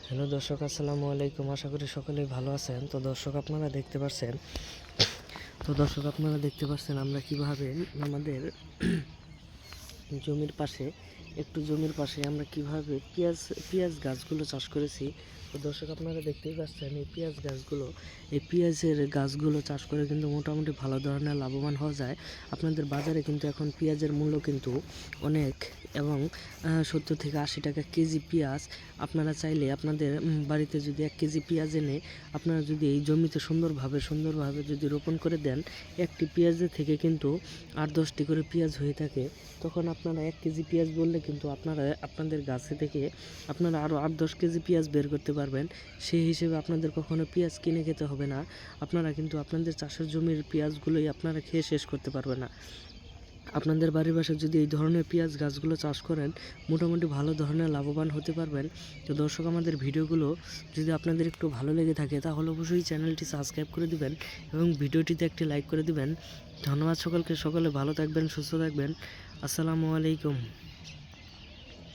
Hello দর্শক, আসসালামু আলাইকুম। আশা করি সকলেই ভালো আছেন। তো দর্শক আপনারা দেখতে পাচ্ছেন আমরা কিভাবে আমাদের জমির পাশে আমরা কিভাবে পেঁয়াজ গাছগুলো চাষ করেছি। তো দর্শক আপনারা দেখতেই পাচ্ছেন এই পেঁয়াজের গাছগুলো চাষ করে কিন্তু মোটামুটি ভালো ধরনের লাভবান হওয়া যায়। আপনাদের বাজারে কিন্তু এখন পেঁয়াজের মূল্য কিন্তু অনেক, এবং 70 থেকে 80 টাকা কেজি পেঁয়াজ। আপনারা চাইলে আপনাদের বাড়িতে যদি 1 কেজি পেঁয়াজ এনে আপনারা যদি এই জমিতে সুন্দরভাবে যদি রোপণ করে দেন, একটি পেঁয়াজের থেকে কিন্তু 8-10টি করে পেঁয়াজ হয়ে থাকে। তখন আপনারা 1 কেজি পেঁয়াজ বললে কিন্তু আপনারা আপনাদের গাছে থেকে আপনারা আরও 8-10 কেজি পেঁয়াজ বের করতে পারবেন। সেই হিসেবে আপনাদের কখনো পেঁয়াজ কিনে খেতে হবে না। আপনারা কিন্তু আপনাদের চাষের জমির পেঁয়াজগুলোই আপনারা খেয়ে শেষ করতে পারবেন না। আপনাদের বাড়ির পাশে যদি এই ধরনের পেঁয়াজ গাছগুলো চাষ করেন, মোটামুটি ভালো ধরনের লাভবান হতে পারবেন। তো দর্শক, আমাদের ভিডিওগুলো যদি আপনাদের একটু ভালো লেগে থাকে তাহলে অবশ্যই চ্যানেলটি সাবস্ক্রাইব করে দিবেন এবং ভিডিওটিতে একটি লাইক করে দিবেন। ধন্যবাদ সকলকে। সকলে ভালো থাকবেন, সুস্থ থাকবেন। আসসালামু আলাইকুম।